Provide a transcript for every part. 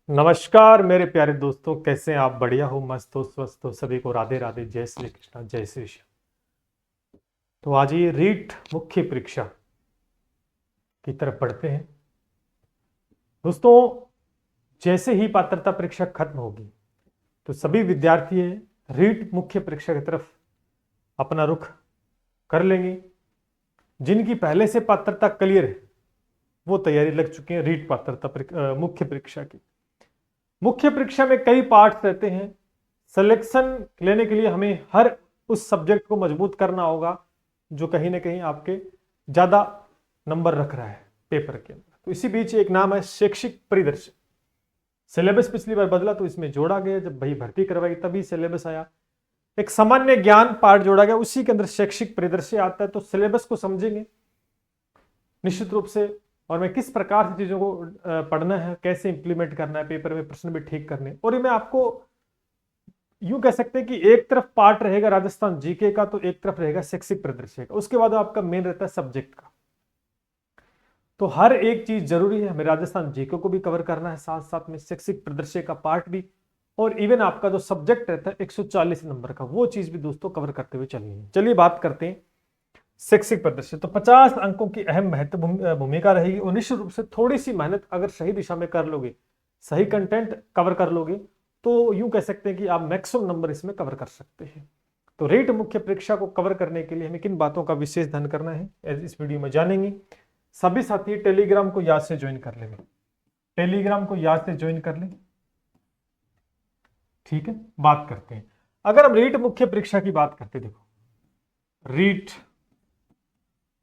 नमस्कार मेरे प्यारे दोस्तों, कैसे हैं आप? बढ़िया हो, मस्त हो, स्वस्थ हो? सभी को राधे राधे, जय श्री कृष्ण, जय श्री श्याम। तो आज ये रीट मुख्य परीक्षा की तरफ बढ़ते हैं दोस्तों। जैसे ही पात्रता परीक्षा खत्म होगी तो सभी विद्यार्थी रीट मुख्य परीक्षा की तरफ अपना रुख कर लेंगे। जिनकी पहले से पात्रता क्लियर है वो तैयारी लग चुकी है रीट पात्रता मुख्य परीक्षा की। मुख्य परीक्षा में कई पार्ट्स रहते हैं। सिलेक्शन लेने के लिए हमें हर उस सब्जेक्ट को मजबूत करना होगा जो कहीं ना कहीं आपके ज्यादा नंबर रख रहा है पेपर के अंदर। तो इसी बीच एक नाम है शैक्षिक परिदृश्य। सिलेबस पिछली बार बदला तो इसमें जोड़ा गया, जब भाई भर्ती करवाई तभी सिलेबस आया। एक सामान्य ज्ञान पार्ट जोड़ा गया, उसी के अंदर शैक्षिक परिदृश्य आता है। तो सिलेबस को समझेंगे निश्चित रूप से, और मैं किस प्रकार से चीजों को पढ़ना है, कैसे इंप्लीमेंट करना है, पेपर में प्रश्न भी ठीक करने। और ये मैं आपको यूं कह सकते हैं कि एक तरफ पार्ट रहेगा राजस्थान जीके का, तो एक तरफ रहेगा शैक्षिक परिदृश्य का। उसके बाद आपका मेन रहता है सब्जेक्ट का। तो हर एक चीज जरूरी है, हमें राजस्थान जीके को भी कवर करना है, साथ साथ में शैक्षिक परिदृश्य का पार्ट भी, और इवन आपका जो सब्जेक्ट रहता है 140 नंबर का, वो चीज भी दोस्तों कवर करते हुए चलनी है। चलिए बात करते हैं शैक्षिक परिदृश्य। तो 50 अंकों की अहम महत्व भूमिका रहेगी, और निश्चित रूप से थोड़ी सी मेहनत अगर सही दिशा में कर लोगे, सही कंटेंट कवर कर लोगे, तो यूं कह सकते हैं कि आप मैक्सिमम नंबर इसमें कवर कर सकते हैं। तो रेट मुख्य परीक्षा को कवर करने के लिए हमें किन बातों का विशेष ध्यान करना है इस वीडियो में जानेंगे। सभी साथी टेलीग्राम को याद से ज्वाइन कर लेंगे, टेलीग्राम को याद से ज्वाइन कर लें। ठीक है, बात करते हैं। अगर हम रीट मुख्य परीक्षा की बात करते, देखो रीट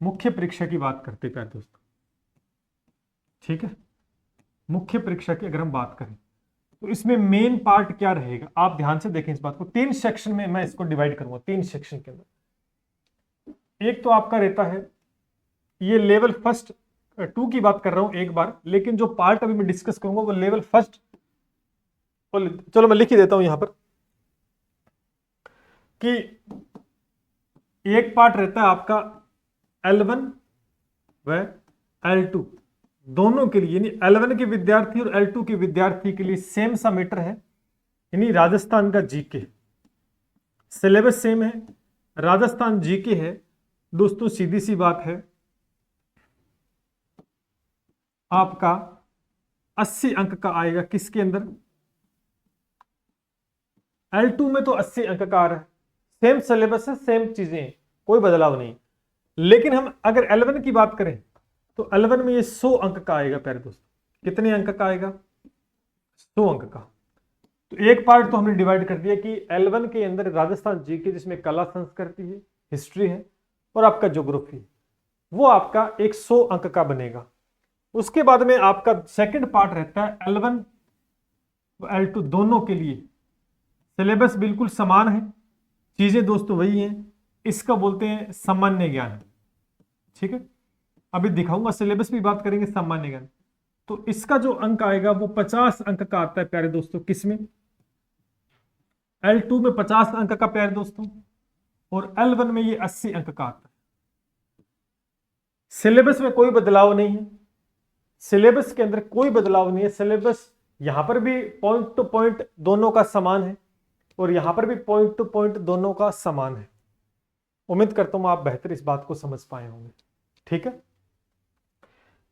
मुख्य परीक्षा की बात करते प्यारे दोस्तों, ठीक है, मुख्य परीक्षा की अगर हम बात करें तो इसमें मेन पार्ट क्या रहेगा, आप ध्यान से देखें इस बात को। 3 सेक्शन में मैं इसको डिवाइड करूंगा, 3 सेक्शन के अंदर। एक तो आपका रहता है ये लेवल फर्स्ट 2 की बात कर रहा हूं एक बार, लेकिन जो पार्ट अभी मैं डिस्कस करूंगा वो लेवल फर्स्ट, चलो मैं लिख ही देता हूं यहां पर कि एक पार्ट रहता है आपका L1 व L2 दोनों के लिए, यानी L1 के विद्यार्थी और L2 के विद्यार्थी के लिए सेम सा मैटर है, यानी राजस्थान का जीके। सिलेबस सेम है, राजस्थान जीके है दोस्तों। सीधी सी बात है, आपका 80 अंक का आएगा किसके अंदर, L2 में तो 80 अंक का आ रहा है। सेम सिलेबस है, सेम चीजें, कोई बदलाव नहीं। लेकिन हम अगर L1 की बात करें तो L1 में ये 100 अंक का आएगा प्यारे दोस्तों। कितने अंक का आएगा? 100 अंक का। तो एक पार्ट तो हमने डिवाइड कर दिया कि L1 के अंदर राजस्थान जीके, जिसमें कला संस्कृति है, हिस्ट्री है और आपका ज्योग्राफी, वो आपका 100 अंक का बनेगा। उसके बाद में आपका सेकंड पार्ट रहता है L1 व L2 दोनों के लिए सिलेबस बिल्कुल समान है, चीजें दोस्तों वही हैं। इसका बोलते हैं सामान्य ज्ञान। ठीक है, अभी दिखाऊंगा, सिलेबस भी बात करेंगे, सामान्य ज्ञान। तो इसका जो अंक आएगा वो 50 अंक का आता है प्यारे दोस्तों। किसमें? L2 में 50 अंक का प्यारे दोस्तों, और L1 में ये 80 अंक का आता है। सिलेबस में कोई बदलाव नहीं है, सिलेबस के अंदर कोई बदलाव नहीं है। सिलेबस यहां पर भी पॉइंट टू पॉइंट दोनों का समान है, और यहां पर भी पॉइंट टू पॉइंट दोनों का समान है। उम्मीद करता हूं आप बेहतर इस बात को समझ पाए होंगे। ठीक है,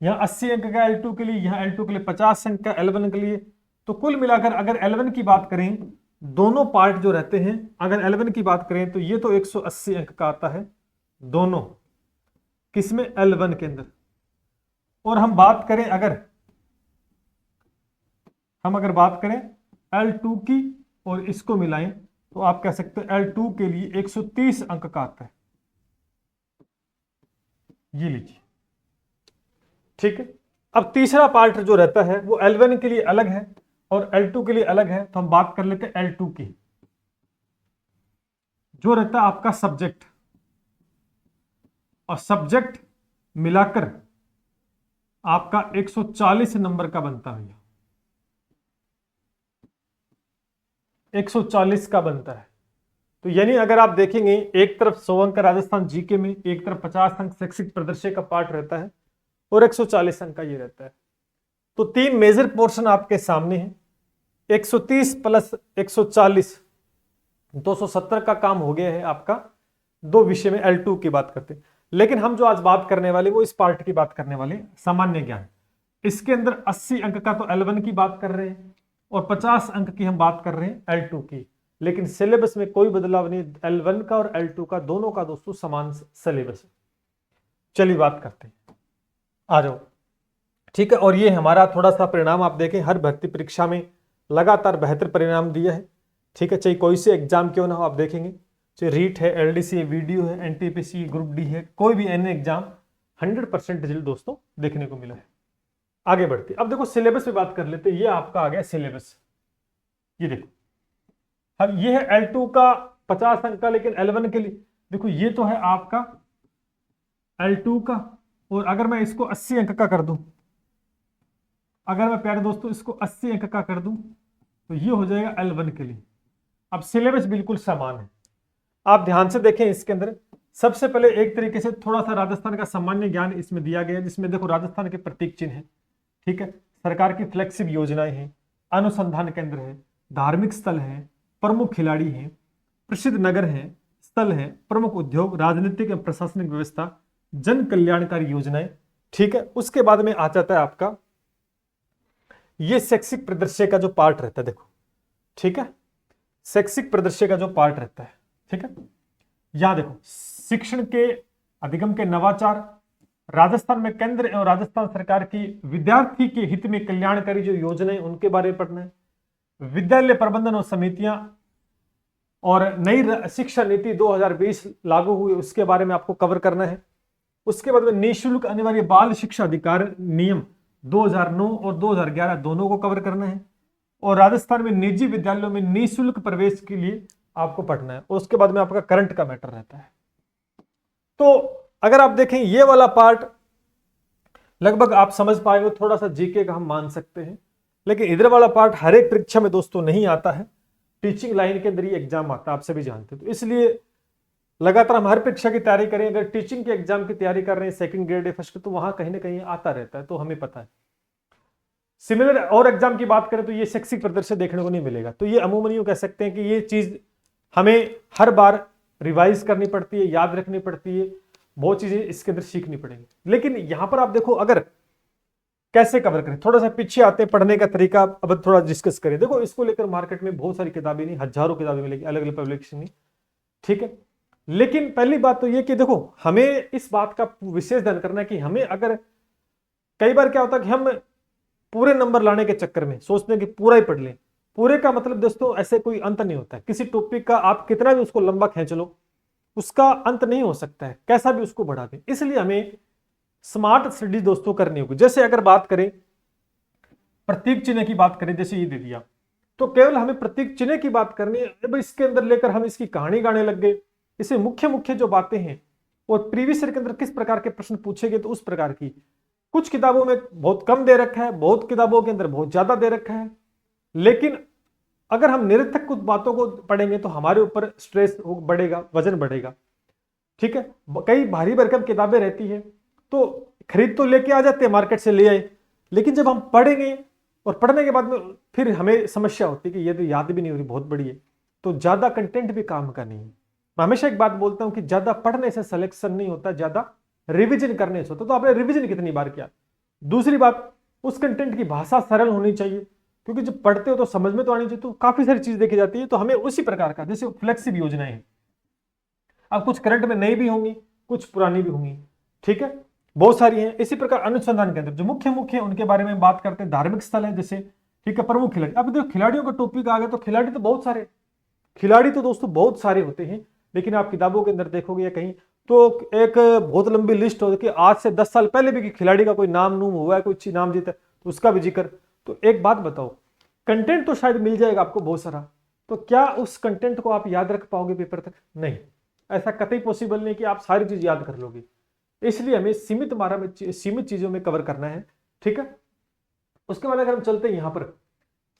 यहां 80 अंक का L2 के लिए, यहां L2 के लिए 50 अंक का L1 के लिए। तो कुल मिलाकर अगर L1 की बात करें, दोनों पार्ट जो रहते हैं, अगर L1 की बात करें तो ये तो 180 अंक का आता है दोनों, किसमें? L1 के अंदर। और हम बात करें अगर बात करें L2 की और इसको मिलाएं, तो आप कह सकते हैं L2 के लिए 130 अंक का आता है। ये लीजिए, ठीक है। अब तीसरा पार्ट जो रहता है वो L1 के लिए अलग है और L2 के लिए अलग है। तो हम बात कर लेते हैं L2 की, जो रहता है आपका सब्जेक्ट, और सब्जेक्ट मिलाकर आपका 140 नंबर का बनता है, 140 का बनता है। तो यानी अगर आप देखेंगे, एक तरफ 100 अंक राजस्थान जीके में, एक तरफ 50 अंक शैक्षिक परिदृश्य का पार्ट रहता है, और 140 अंक का ये रहता है। तो 3 मेजर पोर्शन आपके सामने हैं। 130 प्लस 140 270 का काम हो गया है आपका दो विषय में L2 की बात करते हैं। लेकिन हम जो आज बात करने वाले वो इस पार्ट की बात करने वाले सामान्य ज्ञान। इसके अंदर 80 अंक का तो L1 की बात कर रहे हैं और 50 अंक की हम बात कर रहे हैं L2 की। लेकिन सिलेबस में कोई बदलाव नहीं, L1 का और L2 का दोनों का दोस्तों समान सिलेबस है। चलिए बात करते हैं, आ जाओ। ठीक है, और ये हमारा थोड़ा सा परिणाम आप देखें, हर भर्ती परीक्षा में लगातार बेहतर परिणाम दिया है। ठीक है, चाहे कोई से एग्जाम क्यों ना हो, आप देखेंगे चाहे रीट है, LDC है, वीडियो है, NTPC ग्रुप डी है, कोई भी एन एग्जाम 100% रिजल्ट दोस्तों देखने को मिला है। आगे बढ़ते, अब देखो सिलेबस पे बात कर लेते हैं। ये आपका आ गया सिलेबस, ये देखो। अब ये है L2 का 50 अंक का, लेकिन L1 के लिए देखो ये तो है आपका L2 का, और अगर मैं इसको 80 अंक का कर दूं, अगर मैं प्यारे दोस्तों इसको 80 अंक का कर दूं तो ये हो जाएगा L1 के लिए। अब सिलेबस बिल्कुल समान है, आप ध्यान से देखें। इसके अंदर सबसे पहले एक तरीके से थोड़ा सा राजस्थान का सामान्य ज्ञान इसमें दिया गया है, जिसमें देखो राजस्थान के प्रतीक चिन्ह है। ठीक है, सरकार की फ्लेक्सिब योजनाएं हैं, अनुसंधान केंद्र है, धार्मिक स्थल है, प्रमुख खिलाड़ी हैं, प्रसिद्ध नगर हैं, स्थल है, प्रमुख उद्योग, राजनीतिक एवं प्रशासनिक व्यवस्था, जन कल्याणकारी योजनाएं। ठीक है, उसके बाद में आ जाता है आपका ये शैक्षिक परिदृश्य का जो पार्ट रहता है, देखो। ठीक है, शैक्षिक परिदृश्य का जो पार्ट रहता है, ठीक है, यहां देखो शिक्षण के अधिगम के नवाचार, राजस्थान में केंद्र एवं राजस्थान सरकार की विद्यार्थी के हित में कल्याणकारी जो योजनाएं उनके बारे में पढ़ना है, विद्यालय प्रबंधन और समितियां और नई शिक्षा नीति 2020 लागू हुई उसके बारे में आपको कवर करना है। उसके बाद में निःशुल्क अनिवार्य बाल शिक्षा अधिकार नियम 2009 और 2011 दोनों को कवर करना है, और राजस्थान में निजी विद्यालयों में निःशुल्क प्रवेश के लिए आपको पढ़ना है। और उसके बाद में आपका करंट का मैटर रहता है। तो अगर आप देखें ये वाला पार्ट लगभग आप समझ पाएंगे, थोड़ा सा जीके का हम मान सकते हैं, लेकिन इधर वाला पार्ट हर एक परीक्षा में दोस्तों नहीं आता है। टीचिंग लाइन के अंदर ये एग्जाम आता है, आप सभी जानते हैं। तो इसलिए लगातार हम हर परीक्षा की तैयारी करें, अगर टीचिंग के एग्जाम की तैयारी कर रहे हैं सेकंड ग्रेड या फर्स्ट, तो वहां कहीं ना कहीं आता रहता है, तो हमें पता है। सिमिलर और एग्जाम की बात करें तो ये शैक्षिक प्रदर्शन देखने को नहीं मिलेगा। तो ये अमूमन यूं कह सकते हैं कि ये चीज हमें हर बार रिवाइज करनी पड़ती है, याद रखनी पड़ती है, बहुत चीजें इसके अंदर सीखनी पड़ेगी। लेकिन यहां पर आप देखो अगर कैसे कवर करें, थोड़ा सा पीछे आते हैं, पढ़ने का तरीका अब थोड़ा डिस्कस करें। देखो इसको लेकर मार्केट में बहुत सारी किताबें नहीं, हजारों किताबें मिलेगी, अलग अलग पब्लिकेशन नहीं। ठीक है, लेकिन पहली बात तो ये कि देखो हमें इस बात का विशेष ध्यान करना है कि हमें अगर कई बार क्या होता है कि हम पूरे नंबर लाने के चक्कर में सोचते हैं कि पूरा ही पढ़ लें। पूरे का मतलब दोस्तों ऐसे कोई अंत नहीं होता है। किसी टॉपिक का आप कितना भी उसको लंबा खींच लो, उसका अंत नहीं हो सकता है, कैसा भी उसको बढ़ा दें। इसलिए हमें स्मार्ट स्टडी दोस्तों करनी होगी। जैसे अगर बात करें प्रतीक चिन्ह की बात करें, जैसे ये दे दिया, तो केवल हमें प्रतीक चिन्ह की बात करनी है। अब इसके अंदर लेकर हम इसकी कहानी गाने लग गए, इसे मुख्य मुख्य जो बातें हैं और प्रीवियस ईयर के अंदर किस प्रकार के प्रश्न पूछे गए, तो उस प्रकार की कुछ किताबों में बहुत कम दे रखा है, बहुत किताबों के अंदर बहुत ज्यादा दे रखा है। लेकिन अगर हम निरर्थक कुछ बातों को पढ़ेंगे तो हमारे ऊपर स्ट्रेस बढ़ेगा, वजन बढ़ेगा। ठीक है, कई भारी भरकम किताबें रहती है तो खरीद तो लेके आ जाते हैं, मार्केट से ले आए, लेकिन जब हम पढ़ेंगे और पढ़ने के बाद में फिर हमें समस्या होती है कि ये तो याद भी नहीं हो रही, बहुत बड़ी है। तो ज्यादा कंटेंट भी काम का नहीं है। मैं हमेशा एक बात बोलता हूं कि ज्यादा पढ़ने से सिलेक्शन नहीं होता, ज्यादा रिवीजन करने से होता। तो आपने रिवीजन कितनी बार किया। दूसरी बात, उस कंटेंट की भाषा सरल होनी चाहिए, क्योंकि जब पढ़ते हो तो समझ में तो आनी चाहिए। तो काफी सारी चीज देखी जाती है, तो हमें उसी प्रकार का, जैसे फ्लेक्सिब योजनाएं हैं, अब कुछ करंट में नई भी होंगी, कुछ पुरानी भी होंगी। ठीक है, बहुत सारी हैं। इसी प्रकार अनुसंधान के अंदर जो मुख्य मुख्य उनके बारे में बात करते हैं। धार्मिक स्थल है जैसे, ठीक है, प्रमुख खिलाड़ी। अब देखो खिलाड़ियों का टॉपिक आ गया, तो खिलाड़ी तो बहुत सारे, खिलाड़ी तो दोस्तों बहुत सारे होते हैं, लेकिन आप किताबों के अंदर देखोगे या कहीं तो एक बहुत लंबी लिस्ट हो कि आज से 10 साल पहले भी खिलाड़ी का कोई नाम नूम हुआ है, कोई नाम जीता है, तो उसका भी जिक्र। तो एक बात बताओ, कंटेंट तो शायद मिल जाएगा आपको बहुत सारा, तो क्या उस कंटेंट को आप याद रख पाओगे पेपर तक? नहीं, ऐसा कतई पॉसिबल नहीं कि आप सारी चीज याद कर लोगे। इसलिए हमें सीमित मात्रा में, सीमित चीजों में कवर करना है। ठीक है, उसके बाद अगर हम चलते हैं यहां पर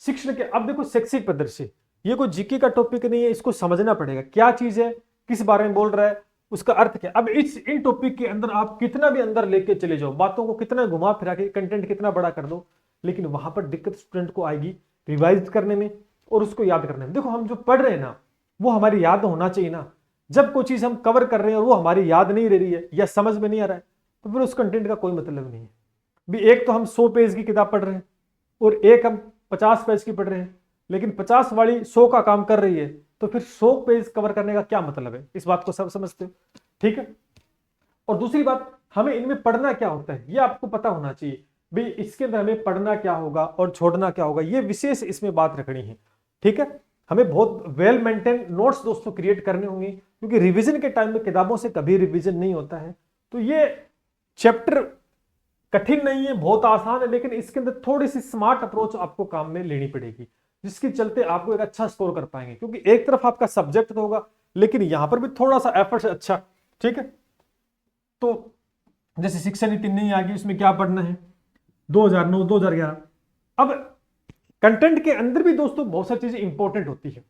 शिक्षण के, अब देखो शैक्षिक प्रदर्शन, ये कोई जीके का टॉपिक नहीं है, इसको समझना पड़ेगा क्या चीज है, किस बारे में बोल रहा है, उसका अर्थ क्या। अब इन टॉपिक के अंदर आप कितना भी अंदर लेके चले जाओ, बातों को कितना घुमा फिरा के कंटेंट कितना बड़ा कर दो, लेकिन वहां पर दिक्कत स्टूडेंट को आएगी रिवाइज करने में और उसको याद करने में। देखो हम जो पढ़ रहे हैं ना वो हमारी याद होना चाहिए ना। जब कोई चीज हम कवर कर रहे हैं और वो हमारी याद नहीं रह रही है या समझ में नहीं आ रहा है तो फिर उस कंटेंट का कोई मतलब नहीं है। भी एक तो हम 100 पेज की किताब पढ़ रहे हैं और एक हम 50 पेज की पढ़ रहे हैं, लेकिन 50 वाली 100 का काम कर रही है, तो फिर 100 पेज कवर करने का क्या मतलब है? इस बात को सब समझते हो, ठीक है। और दूसरी बात, हमें इनमें पढ़ना क्या होता है ये आपको पता होना चाहिए। भाई इसके अंदर हमें पढ़ना क्या होगा और छोड़ना क्या होगा, ये विशेष इसमें बात रखनी है, ठीक है। हमें बहुत वेल मेंटेन नोट्स दोस्तों क्रिएट करने होंगे, क्योंकि रिवीजन के टाइम में किताबों से कभी रिवीजन नहीं होता है। तो ये चैप्टर कठिन नहीं है, बहुत आसान है, लेकिन इसके अंदर थोड़ी सी स्मार्ट अप्रोच आपको काम में लेनी पड़ेगी, जिसके चलते आपको एक अच्छा स्कोर कर पाएंगे। क्योंकि एक तरफ आपका सब्जेक्ट तो होगा, लेकिन यहां पर भी थोड़ा सा एफर्ट अच्छा, ठीक है। तो जैसे शिक्षा नीति नहीं आ गई, उसमें क्या पढ़ना है 2009 2011। अब कंटेंट के अंदर भी दोस्तों बहुत सारी चीजें इंपॉर्टेंट होती है।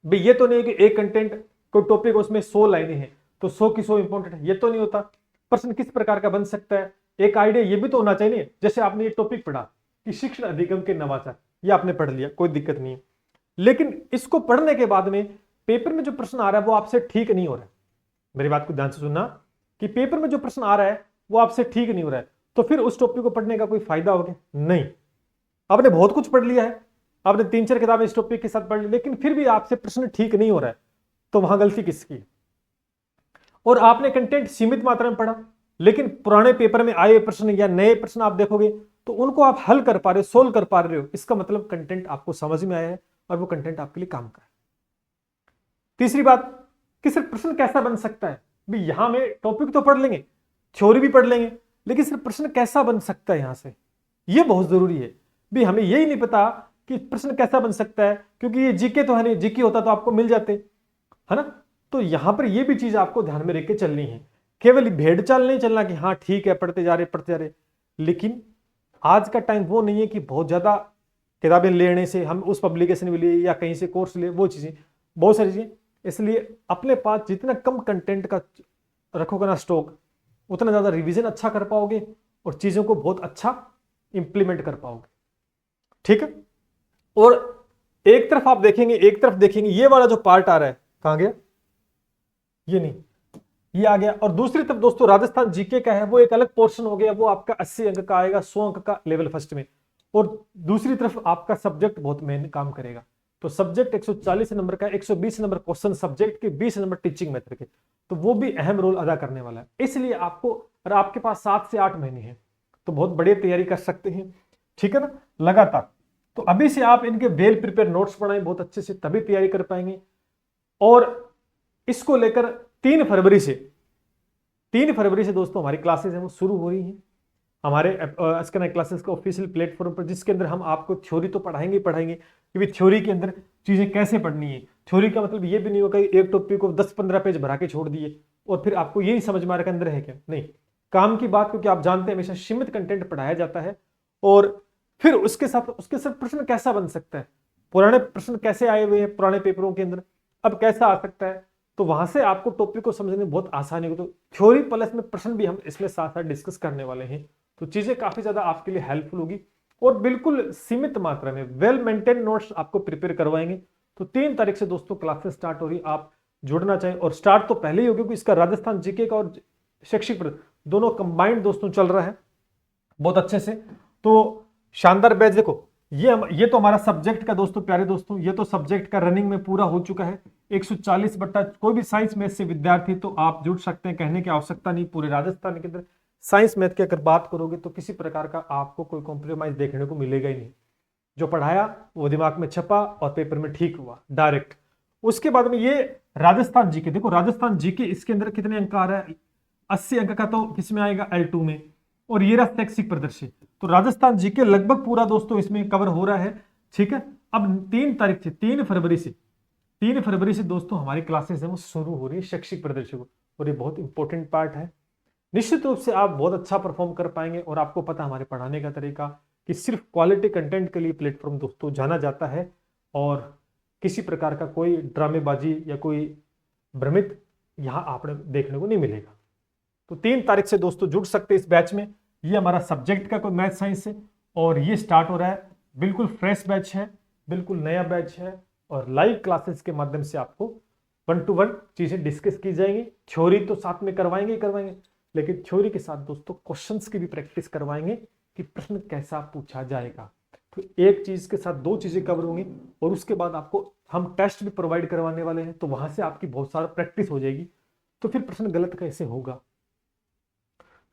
भाई ये तो नहीं है कि एक कंटेंट कोई टॉपिक उसमें 100 लाइनें हैं तो 100 की 100 इंपॉर्टेंट है, ये तो नहीं होता। प्रश्न किस प्रकार का बन सकता है, एक आइडिया ये भी तो होना चाहिए। जैसे आपने ये टॉपिक पढ़ा कि शिक्षण अधिगम के नवाचार, ये आपने पढ़ लिया, कोई दिक्कत नहीं है, लेकिन इसको पढ़ने के बाद में पेपर में जो प्रश्न आ रहा है वो आपसे ठीक नहीं हो रहा है। मेरी बात को ध्यान से सुनना कि पेपर में जो प्रश्न आ रहा है वो आपसे ठीक नहीं हो रहा है, तो फिर उस टॉपिक को पढ़ने का कोई फायदा हो गया नहीं। आपने बहुत कुछ पढ़ लिया है, आपने 3-4 किताबें इस टॉपिक के साथ पढ़ ली, लेकिन फिर भी आपसे प्रश्न ठीक नहीं हो रहा है, तो वहां गलती किसकी है? और आपने कंटेंट सीमित मात्रा में पढ़ा, लेकिन पुराने पेपर में आए प्रश्न या नए प्रश्न आप देखोगे तो उनको आप हल कर पा रहे हो, सोल्व कर पा रहे हो, इसका मतलब कंटेंट आपको समझ में आया है और वो कंटेंट आपके लिए काम का है। तीसरी बात कि सिर्फ प्रश्न कैसा बन सकता है, भी यहां में टॉपिक तो पढ़ लेंगे, थ्योरी भी पढ़ लेंगे, लेकिन सिर्फ प्रश्न कैसा बन सकता है यहां से, ये बहुत जरूरी है। भी हमें यही नहीं पता कि प्रश्न कैसा बन सकता है, क्योंकि ये जीके तो है नहीं, जीके होता तो आपको मिल जाते, है ना। तो यहां पर ये भी चीज आपको ध्यान में रख के चलनी है। केवल भेड़ चाल नहीं चलना कि हाँ ठीक है पढ़ते जा रहे, लेकिन आज का टाइम वो नहीं है कि बहुत ज्यादा किताबें लेने से हम उस पब्लिकेशन में लिए या कहीं से कोर्स ले, वो चीजें बहुत सारी चीजें। इसलिए अपने पास जितना कम कंटेंट का रखोगे ना स्टॉक, उतना ज्यादा रिवीजन अच्छा कर पाओगे और चीजों को बहुत अच्छा इंप्लीमेंट कर पाओगे, ठीक है। और एक तरफ आप देखेंगे ये वाला जो पार्ट आ रहा है, कहां गया, ये नहीं, ये आ गया। और दूसरी तरफ दोस्तों राजस्थान जीके का है, वो एक अलग पोर्शन हो गया, वो आपका 80 अंक का आएगा, 100 अंक का लेवल फर्स्ट में। और दूसरी तरफ आपका सब्जेक्ट बहुत मेन काम करेगा। तो सब्जेक्ट 140 नंबर का, 120 नंबर क्वेश्चन सब्जेक्ट के, 20 नंबर टीचिंग मेथड के, तो वो भी अहम रोल अदा करने वाला है। इसलिए आपको, अगर आपके पास 7 से 8 महीने हैं तो बहुत बढ़िया तैयारी कर सकते हैं, ठीक है ना, लगातार। तो अभी से आप इनके वेल प्रिपेयर नोट्स बनाएं बहुत अच्छे से, तभी तैयारी कर पाएंगे। और इसको लेकर 3 फरवरी से दोस्तों हमारी क्लासेस हैं वो शुरू हो रही हैं हमारे अस्कन क्लासेस का ऑफिशियल प्लेटफॉर्म पर, जिसके अंदर हम आपको थ्योरी तो पढ़ाएंगे कि थ्योरी के अंदर चीजें कैसे पढ़नी है। थ्योरी का मतलब ये भी नहीं होगा कि एक टॉपिक को 10-15 पेज भरा के छोड़ दिए और फिर आपको यही समझ में आ रहा है अंदर है क्या, नहीं। काम की बात, क्योंकि आप जानते हैं हमेशा सीमित कंटेंट पढ़ाया जाता है। और फिर उसके साथ प्रश्न कैसा बन सकता है, पुराने प्रश्न कैसे आए हुए हैं पुराने पेपरों के अंदर, अब कैसा आ सकता है, तो वहां से आपको टॉपिक को समझने में बहुत आसानी होगी। तो थ्योरी प्लस में प्रश्न भी हम इसमें साथ साथ डिस्कस करने वाले हैं, तो चीजें काफी ज्यादा आपके लिए हेल्पफुल होगी। और बिल्कुल सीमित मात्रा में वेल मेंटेन नोट्स आपको प्रिपेयर करवाएंगे। तो 3 तारीख से दोस्तों क्लासेस स्टार्ट हो रही, आप जुड़ना चाहें, और स्टार्ट तो पहले ही होगी क्योंकि इसका राजस्थान जीके का और शैक्षिक दोनों कंबाइंड दोस्तों चल रहा है बहुत अच्छे से। तो शानदार बैच, देखो ये तो हमारा सब्जेक्ट का दोस्तों, प्यारे दोस्तों, ये तो सब्जेक्ट का रनिंग में पूरा हो चुका है। 140 बट्टा कोई भी साइंस मैथ से विद्यार्थी तो आप जुड़ सकते हैं, कहने की आवश्यकता नहीं। पूरे राजस्थान के अंदर साइंस मैथ की अगर बात करोगे तो किसी प्रकार का आपको कोई कॉम्प्रोमाइज देखने को मिलेगा ही नहीं। जो पढ़ाया वो दिमाग में छपा और पेपर में ठीक हुआ डायरेक्ट। उसके बाद में ये राजस्थान जीके, देखो राजस्थान जीके इसके अंदर कितने अंक आ रहा है, 80 अंक का तो किसमें आएगा, L2 में। और ये रहा शैक्षिक प्रदर्शन, तो राजस्थान जीके लगभग पूरा दोस्तों इसमें कवर हो रहा है, ठीक है। अब 3 फरवरी से दोस्तों हमारी क्लासेस है वो शुरू हो रही है शैक्षिक प्रदर्शन को, और ये बहुत इंपॉर्टेंट पार्ट है। निश्चित रूप से आप बहुत अच्छा परफॉर्म कर पाएंगे। और आपको पता हमारे पढ़ाने का तरीका कि सिर्फ क्वालिटी कंटेंट के लिए प्लेटफॉर्म दोस्तों जाना जाता है, और किसी प्रकार का कोई ड्रामेबाजी या कोई भ्रमित यहाँ आपने देखने को नहीं मिलेगा। तो 3 तारीख से दोस्तों जुड़ सकते इस बैच में। ये हमारा सब्जेक्ट का कोई मैथ साइंस है और ये स्टार्ट हो रहा है बिल्कुल फ्रेश बैच है, बिल्कुल नया बैच है और लाइव क्लासेस के माध्यम से आपको 1 to 1 चीजें डिस्कस की जाएंगी। थ्योरी तो साथ में करवाएंगे ही करवाएंगे, लेकिन थ्योरी के साथ दोस्तों क्वेश्चंस की भी प्रैक्टिस करवाएंगे कि प्रश्न कैसा पूछा जाएगा। तो एक चीज के साथ दो चीजें कवर होंगी और उसके बाद आपको हम टेस्ट भी प्रोवाइड करवाने वाले हैं, तो वहां से आपकी बहुत सारा प्रैक्टिस हो जाएगी। तो फिर प्रश्न गलत कैसे होगा।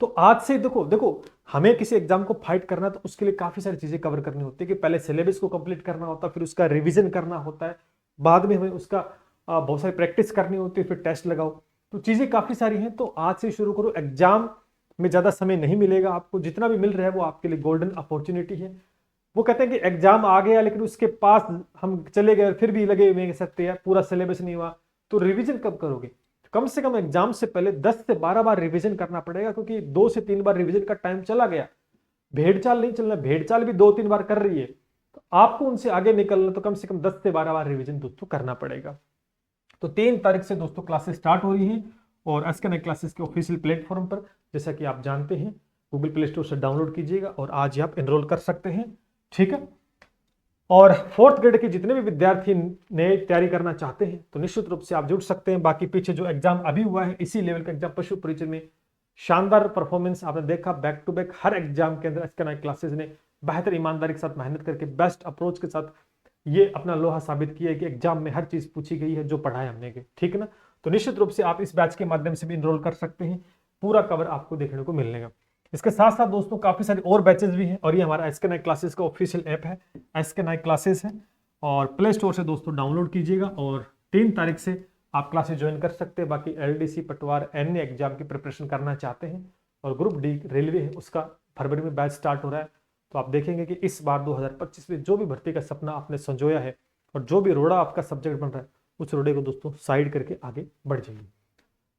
तो आज से देखो देखो हमें किसी एग्जाम को फाइट करना, तो उसके लिए काफी सारी चीजें कवर करनी होती है कि पहले सिलेबस को कंप्लीट करना होता है, फिर उसका रिवीजन करना होता है, बाद में हमें उसका बहुत सारी प्रैक्टिस करनी होती है, फिर टेस्ट लगाओ। तो चीजें काफी सारी हैं। तो आज से शुरू करो। एग्जाम में ज्यादा समय नहीं मिलेगा आपको, जितना भी मिल रहा है वो आपके लिए गोल्डन अपॉर्चुनिटी है। वो कहते हैं कि एग्जाम आ गया लेकिन उसके पास हम चले गए और फिर भी लगे हुए सकते हैं, पूरा सिलेबस नहीं हुआ, तो रिवीजन कब करोगे। कम से कम एग्जाम से पहले 10 से 12 बार रिवीजन करना पड़ेगा, क्योंकि 2 से 3 बार रिवीजन का टाइम चला गया, भेड़चाल नहीं चलना। भेड़चाल भी 2-3 बार कर रही है, तो आपको उनसे आगे निकलना, तो कम से कम 10 से 12 बार रिवीजन दोस्तों करना पड़ेगा। तो 3 तारीख से दोस्तों क्लासेस स्टार्ट हो रही है और SK9 क्लासेस के ऑफिशियल प्लेटफॉर्म पर, जैसा कि आप जानते हैं, गूगल प्ले स्टोर से डाउनलोड कीजिएगा और आज ही आप एनरोल कर सकते हैं। ठीक है। और 4th ग्रेड के जितने भी विद्यार्थी नए तैयारी करना चाहते हैं, तो निश्चित रूप से आप जुड़ सकते हैं। बाकी पीछे जो एग्जाम अभी हुआ है, इसी लेवल का एग्जाम पशु परिचय में शानदार परफॉर्मेंस आपने देखा, बैक टू बैक हर एग्जाम के अंदर SK9 क्लासेस ने बेहतर ईमानदारी के साथ मेहनत करके बेस्ट अप्रोच के साथ ये अपना लोहा साबित किया है कि एग्जाम में हर चीज पूछी गई है जो पढ़ाया हमने के। ठीक है ना। तो निश्चित रूप से आप इस बैच के माध्यम से भी इनरोल कर सकते हैं, पूरा कवर आपको देखने को मिलेगा। इसके साथ साथ दोस्तों काफी सारे और बैचेस भी हैं, और ये हमारा SK9 क्लासेस का ऑफिशियल ऐप है, SK9 क्लासेस है, और प्ले स्टोर से दोस्तों डाउनलोड कीजिएगा और 3 तारीख से आप क्लासेस ज्वाइन कर सकते हैं। बाकी LDC पटवार अन्य एग्जाम की प्रिपरेशन करना चाहते हैं और ग्रुप डी रेलवे है, उसका फरवरी में बैच स्टार्ट हो रहा है। तो आप देखेंगे कि इस बार 2025 में जो भी भर्ती का सपना आपने संजोया है और जो भी रोड़ा आपका सब्जेक्ट बन रहा है, उस रोड़े को दोस्तों साइड करके आगे बढ़ जाइए।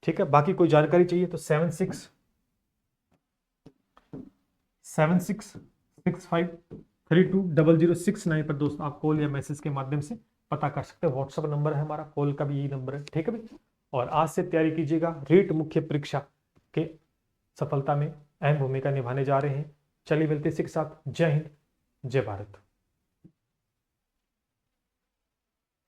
ठीक है। बाकी कोई जानकारी चाहिए तो 7665320069 पर दोस्तों आप कॉल या मैसेज के माध्यम से पता कर सकते हैं। व्हाट्सएप नंबर है हमारा, कॉल का भी यही नंबर है। ठीक है भाई। और आज से तैयारी कीजिएगा, रीट मुख्य परीक्षा के सफलता में अहम भूमिका निभाने जा रहे हैं। चलिए मिलते हैं इसी के साथ। जय हिंद, जय भारत।